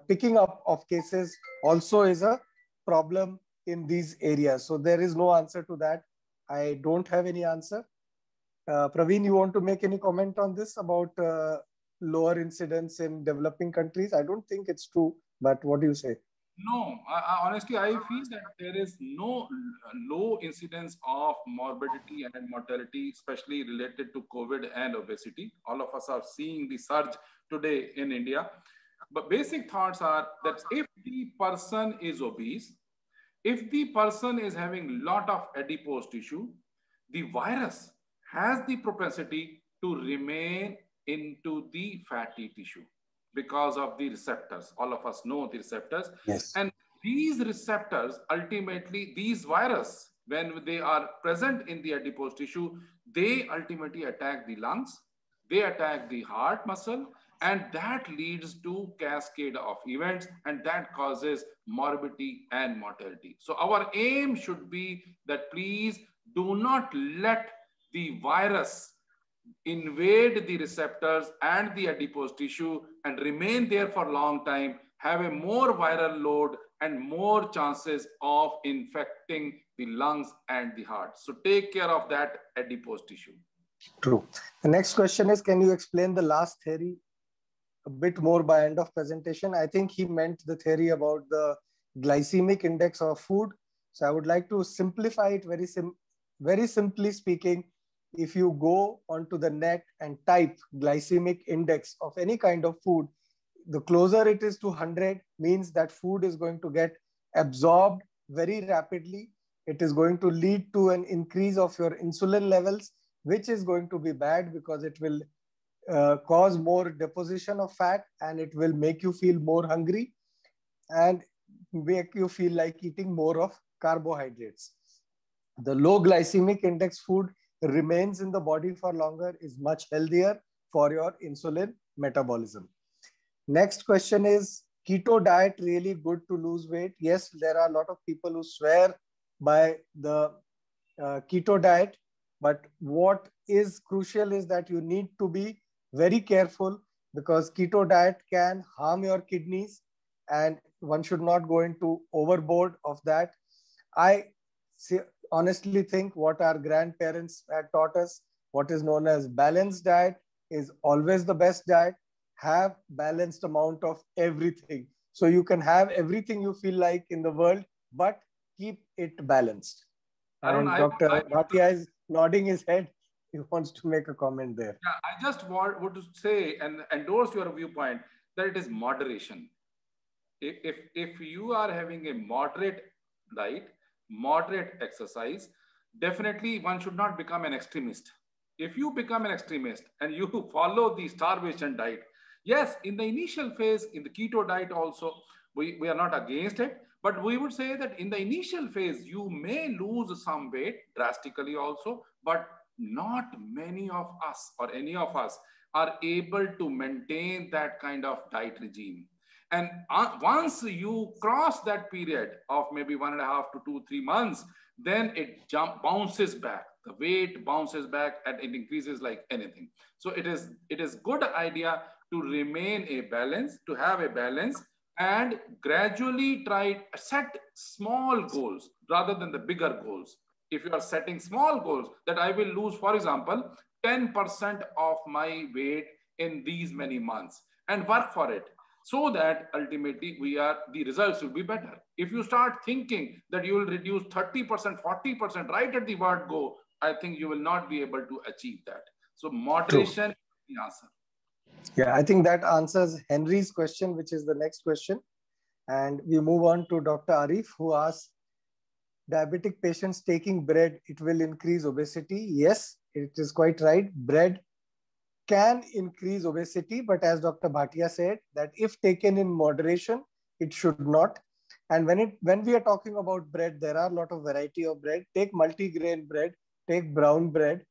picking up of cases also is a problem in these areas. So there is no answer to that. I don't have any answer. Praveen, you want to make any comment on this about lower incidence in developing countries? I don't think it's true, but what do you say? No, honestly, I feel that there is no low incidence of morbidity and mortality, especially related to COVID and obesity. All of us are seeing the surge today in India. But basic thoughts are that if the person is obese, if the person is having a lot of adipose tissue, the virus has the propensity to remain into the fatty tissue because of the receptors. All of us know the receptors. Yes. And these receptors, ultimately, these virus, when they are present in the adipose tissue, they ultimately attack the lungs, they attack the heart muscle, and that leads to cascade of events, and that causes morbidity and mortality. So our aim should be that please do not let the virus invade the receptors and the adipose tissue and remain there for a long time, have a more viral load and more chances of infecting the lungs and the heart. So take care of that adipose tissue. True. The next question is, can you explain the last theory a bit more by end of presentation? I think he meant the theory about the glycemic index of food. So I would like to simplify it very simply speaking. If you go onto the net and type glycemic index of any kind of food, the closer it is to 100 means that food is going to get absorbed very rapidly. It is going to lead to an increase of your insulin levels, which is going to be bad because it will cause more deposition of fat, and it will make you feel more hungry and make you feel like eating more of carbohydrates. The low glycemic index food remains in the body for longer, is much healthier for your insulin metabolism. Next question is, keto diet really good to lose weight? Yes, there are a lot of people who swear by the keto diet, but what is crucial is that you need to be very careful, because keto diet can harm your kidneys and one should not go into overboard of that. I honestly think what our grandparents had taught us, what is known as balanced diet, is always the best diet. Have balanced amount of everything. So you can have everything you feel like in the world, but keep it balanced. And Dr. Bhatia is nodding his head. He wants to make a comment there. Yeah, I just want to say and endorse your viewpoint that it is moderation. If you are having a moderate diet, moderate exercise, definitely one should not become an extremist. If you become an extremist and you follow the starvation diet, yes, in the initial phase, in the keto diet also, we are not against it, but we would say that in the initial phase, you may lose some weight drastically also, but not many of us or any of us are able to maintain that kind of diet regime. And once you cross that period of maybe 1.5 to 2, 3 months, then it bounces back. The weight bounces back and it increases like anything. So it is good idea to remain a balance, to have a balance, and gradually set small goals rather than the bigger goals. If you are setting small goals that I will lose, for example, 10% of my weight in these many months and work for it, so that ultimately the results will be better. If you start thinking that you will reduce 30%, 40% right at the word go, I think you will not be able to achieve that. So moderation is the answer. Yeah, I think that answers Henry's question, which is the next question. And we move on to Dr. Arif, who asks, diabetic patients taking bread, it will increase obesity. Yes, it is quite right. Bread can increase obesity, but as Dr. Bhatia said, that if taken in moderation, it should not. And when we are talking about bread, there are a lot of variety of bread. Take multigrain bread, take brown bread,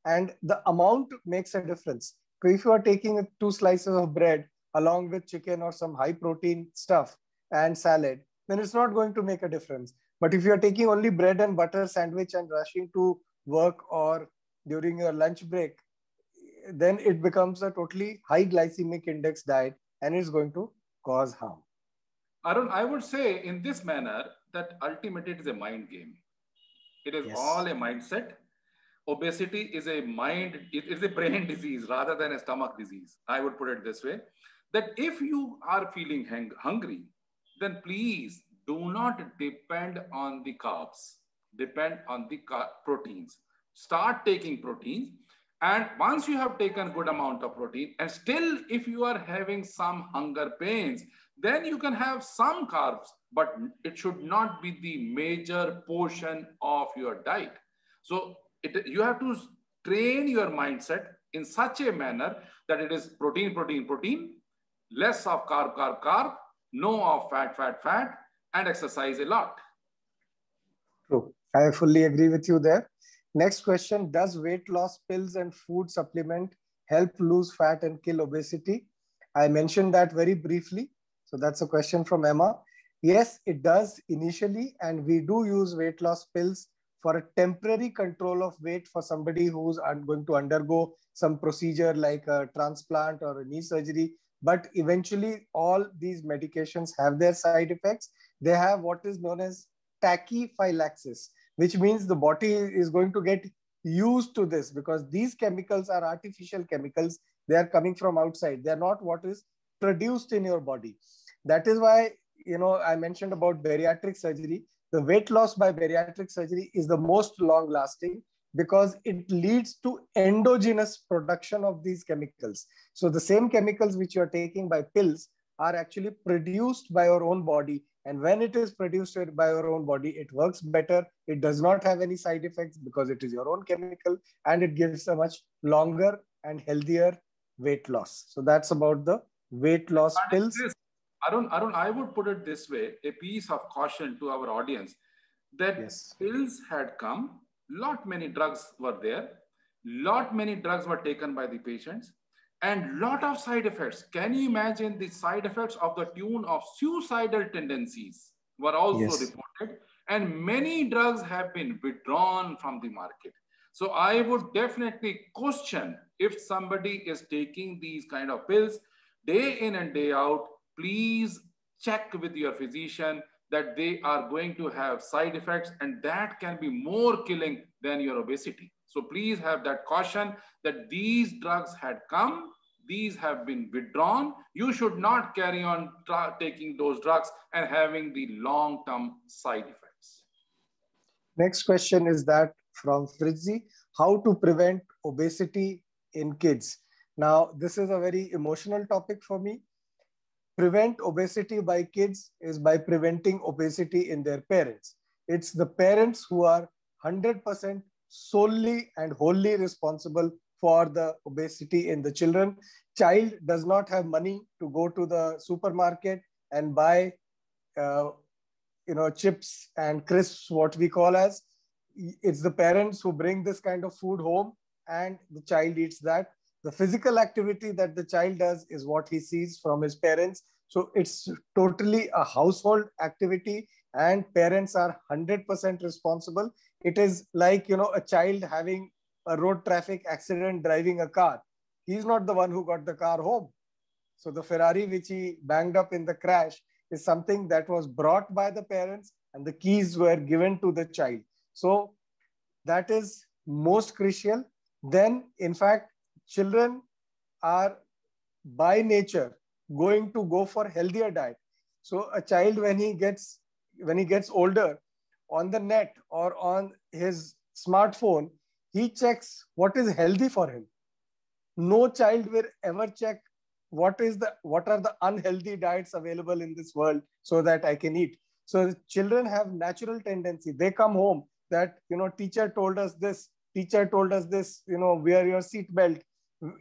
and the amount makes a difference. So if you are taking 2 slices of bread along with chicken or some high protein stuff and salad, then it's not going to make a difference. But if you are taking only bread and butter sandwich and rushing to work or during your lunch break, then it becomes a totally high glycemic index diet and it's going to cause harm. Arun, I would say in this manner that ultimately it is a mind game. It is all a mindset. Obesity is a it is a brain disease rather than a stomach disease. I would put it this way, that if you are feeling hungry, then please do not depend on the carbs, depend on the proteins. Start taking proteins. And once you have taken good amount of protein, and still if you are having some hunger pains, then you can have some carbs, but it should not be the major portion of your diet. So you have to train your mindset in such a manner that it is protein, protein, protein, less of carb, carb, carb, no of fat, fat, fat, and exercise a lot. True. I fully agree with you there. Next question, does weight loss pills and food supplement help lose fat and kill obesity? I mentioned that very briefly. So that's a question from Emma. Yes, it does initially, and we do use weight loss pills for a temporary control of weight for somebody who's going to undergo some procedure like a transplant or a knee surgery. But eventually, all these medications have their side effects. They have what is known as tachyphylaxis, which means the body is going to get used to this because these chemicals are artificial chemicals. They are coming from outside. They are not what is produced in your body. That is why, I mentioned about bariatric surgery. The weight loss by bariatric surgery is the most long lasting because it leads to endogenous production of these chemicals. So the same chemicals which you're taking by pills are actually produced by your own body. And when it is produced by your own body, it works better. It does not have any side effects because it is your own chemical, and it gives a much longer and healthier weight loss. So that's about the weight loss pills. Arun, I would put it this way, a piece of caution to our audience, that pills had come, lot many drugs were there, lot many drugs were taken by the patients, and lot of side effects. Can you imagine the side effects of the tune of suicidal tendencies were also reported, and many drugs have been withdrawn from the market. So I would definitely question if somebody is taking these kind of pills day in and day out. Please check with your physician that they are going to have side effects, and that can be more killing than your obesity. So please have that caution that these drugs had come, these have been withdrawn. You should not carry on taking those drugs and having the long-term side effects. Next question is that from Fritzy, how to prevent obesity in kids? Now, this is a very emotional topic for me. Prevent obesity by kids is by preventing obesity in their parents. It's the parents who are 100% solely and wholly responsible for the obesity in the children. Child does not have money to go to the supermarket and buy chips and crisps, what we call as. It's the parents who bring this kind of food home and the child eats that. The physical activity that the child does is what he sees from his parents. So it's totally a household activity, and parents are 100% responsible. It is like, a child having a road traffic accident driving a car. He's not the one who got the car home. So the Ferrari which he banged up in the crash is something that was brought by the parents, and the keys were given to the child. So that is most crucial. Then, in fact, children are by nature going to go for healthier diet. So a child, when he gets older, on the net or on his smartphone, he checks what is healthy for him. No child will ever check what are the unhealthy diets available in this world so that I can eat. So children have natural tendency. They come home that, teacher told us this, wear your seat belt,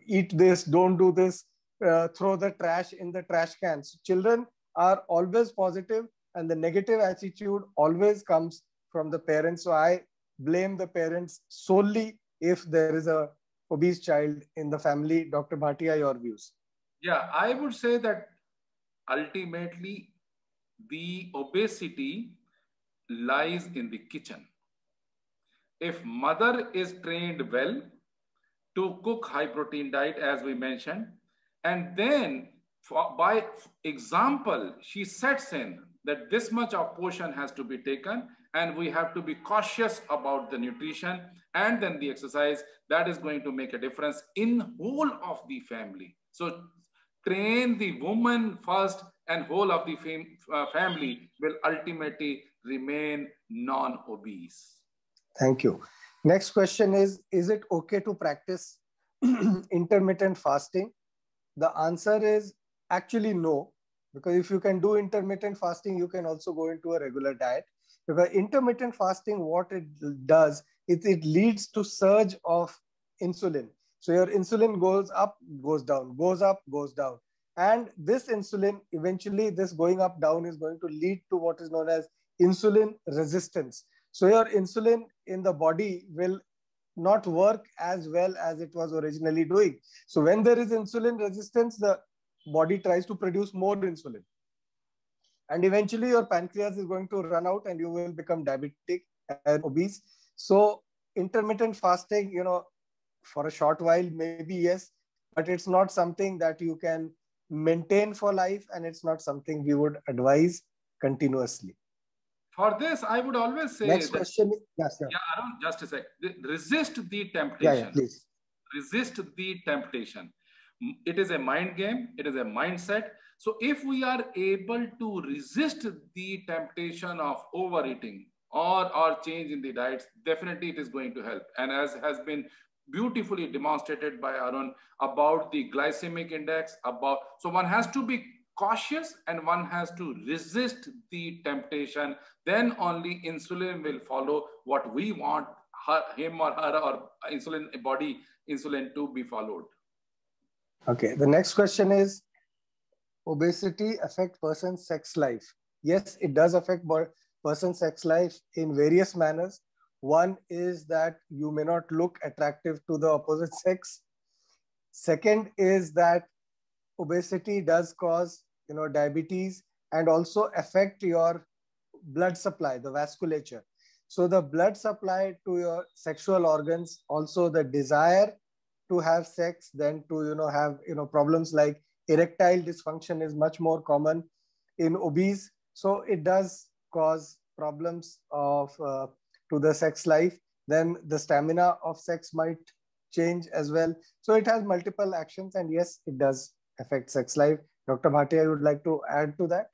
eat this, don't do this, throw the trash in the trash can. So children are always positive, and the negative attitude always comes from the parents. So I blame the parents solely if there is a obese child in the family. Dr. Bhatia, your views? Yeah, I would say that ultimately the obesity lies in the kitchen. If mother is trained well to cook high protein diet, as we mentioned, and then by example, she sets in that this much of portion has to be taken, and we have to be cautious about the nutrition and then the exercise, that is going to make a difference in whole of the family. So train the woman first, and whole of the family will ultimately remain non-obese. Thank you. Next question is it okay to practice intermittent fasting? The answer is actually no, because if you can do intermittent fasting, you can also go into a regular diet. Because intermittent fasting, what it does, it leads to surge of insulin. So your insulin goes up, goes down, goes up, goes down. And this insulin, eventually this going up, down is going to lead to what is known as insulin resistance. So your insulin in the body will not work as well as it was originally doing. So when there is insulin resistance, the body tries to produce more insulin. And eventually your pancreas is going to run out and you will become diabetic and obese. So intermittent fasting, for a short while, maybe yes, but it's not something that you can maintain for life, and it's not something we would advise continuously. For this, I would always say next question. Yes, yeah, Arun, just a sec. Resist the temptation. Yeah, please. Resist the temptation. It is a mind game. It is a mindset. So if we are able to resist the temptation of overeating or change in the diets, definitely it is going to help. And as has been beautifully demonstrated by Arun about the glycemic index, so one has to be cautious and one has to resist the temptation. Then only insulin will follow what we want him or her or insulin to be followed. Okay, the next question is, obesity affect person's sex life? Yes, it does affect person's sex life in various manners. One is that you may not look attractive to the opposite sex. Second is that obesity does cause, diabetes, and also affect your blood supply, the vasculature. So the blood supply to your sexual organs, also the desire to have sex, then to, have, problems like erectile dysfunction is much more common in obese. So it does cause problems of to the sex life. Then the stamina of sex might change as well. So it has multiple actions, and yes, it does affect sex life. Dr. Bhatia, I would like to add to that.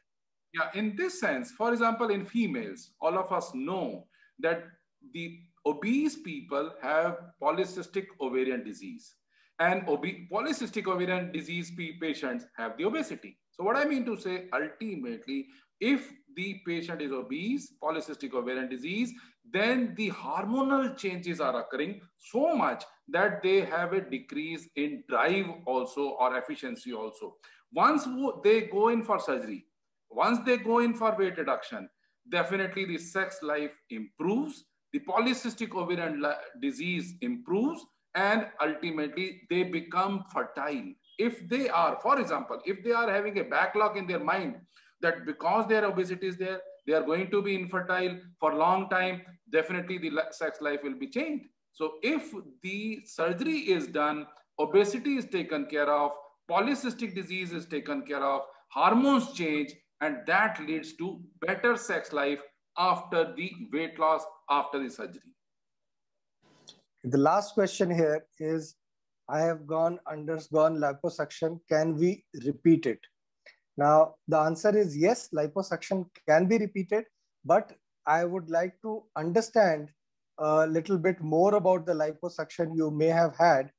Yeah, in this sense, for example, in females, all of us know that the obese people have polycystic ovarian disease, and polycystic ovarian disease patients have the obesity. So what I mean to say, ultimately, if the patient is obese, polycystic ovarian disease, then the hormonal changes are occurring so much that they have a decrease in drive also, or efficiency also. Once they go in for surgery, once they go in for weight reduction, definitely the sex life improves, the polycystic ovarian disease improves, and ultimately they become fertile. If they are, for example, if they are having a backlog in their mind that because their obesity is there, they are going to be infertile for a long time, definitely the sex life will be changed. So if the surgery is done, obesity is taken care of, polycystic disease is taken care of, hormones change, and that leads to better sex life after the weight loss, after the surgery. The last question here is, I have undergone liposuction. Can we repeat it? Now, the answer is yes, liposuction can be repeated, but I would like to understand a little bit more about the liposuction you may have had.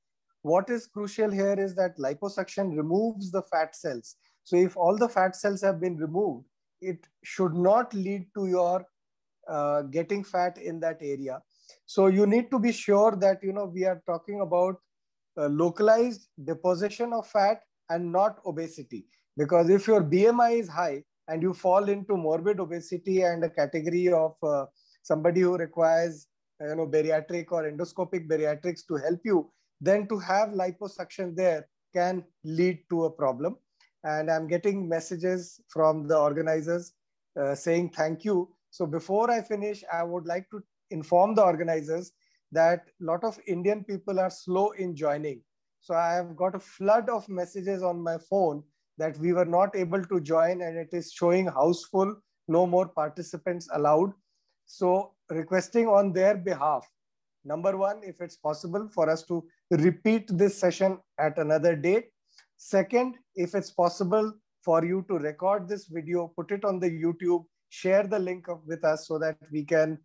What is crucial here is that liposuction removes the fat cells. So if all the fat cells have been removed, it should not lead to your getting fat in that area. So you need to be sure that, we are talking about localized deposition of fat and not obesity. Because if your BMI is high and you fall into morbid obesity and a category of somebody who requires, bariatric or endoscopic bariatrics to help you, then to have liposuction there can lead to a problem. And I'm getting messages from the organizers saying thank you. So before I finish, I would like to inform the organizers that a lot of Indian people are slow in joining. So I have got a flood of messages on my phone that we were not able to join and it is showing house full, no more participants allowed. So requesting on their behalf, number one, if it's possible for us to repeat this session at another date. Second, if it's possible for you to record this video, put it on the YouTube, share the link with us so that we can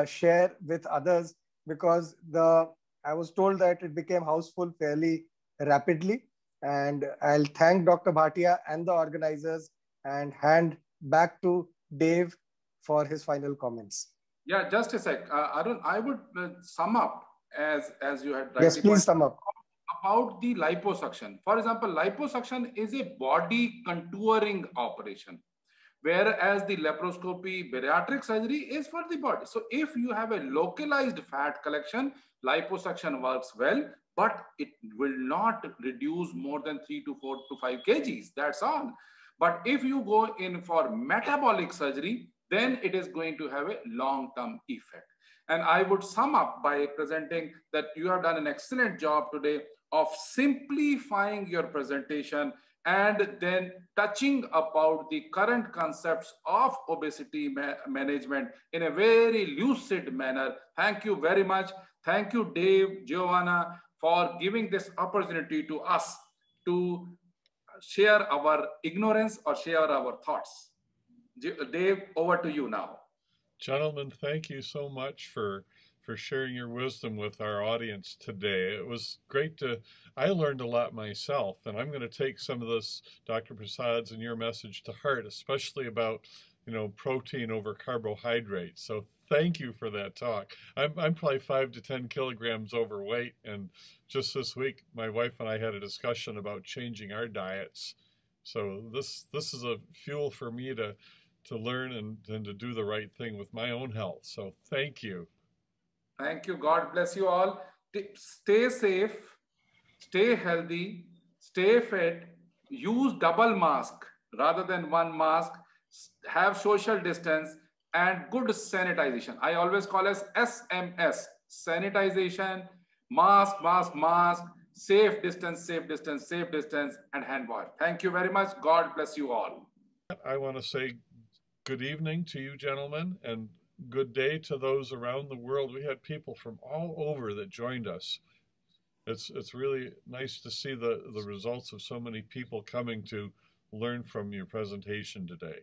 share with others, because I was told that it became houseful fairly rapidly. And I'll thank Dr. Bhatia and the organizers and hand back to Dave for his final comments. Yeah, just a sec. Arun, I would sum up as you had rightly Yes, please sum up. About the liposuction. For example, liposuction is a body contouring operation, whereas the laparoscopy bariatric surgery is for the body. So if you have a localized fat collection, liposuction works well, but it will not reduce more than 3 to 4 to 5 kgs. That's all. But if you go in for metabolic surgery, then it is going to have a long-term effect. And I would sum up by presenting that you have done an excellent job today of simplifying your presentation and then touching about the current concepts of obesity management in a very lucid manner. Thank you very much. Thank you, Dave, Giovanna, for giving this opportunity to us to share our ignorance or share our thoughts. Dave, over to you now. Gentlemen, thank you so much for sharing your wisdom with our audience today. It was great I learned a lot myself, and I'm going to take some of this, Dr. Prasad's and your message to heart, especially about, protein over carbohydrates. So thank you for that talk. I'm probably 5 to 10 kilograms overweight, and just this week, my wife and I had a discussion about changing our diets. So this is a fuel for me to learn and to do the right thing with my own health. So thank you. Thank you. God bless you all. Stay safe, stay healthy, stay fit, use double mask rather than one mask, have social distance and good sanitization. I always call it SMS, sanitization, mask, safe distance, and hand wash. Thank you very much. God bless you all. I want to say good evening to you, gentlemen, and good day to those around the world. We had people from all over that joined us. It's really nice to see the results of so many people coming to learn from your presentation today.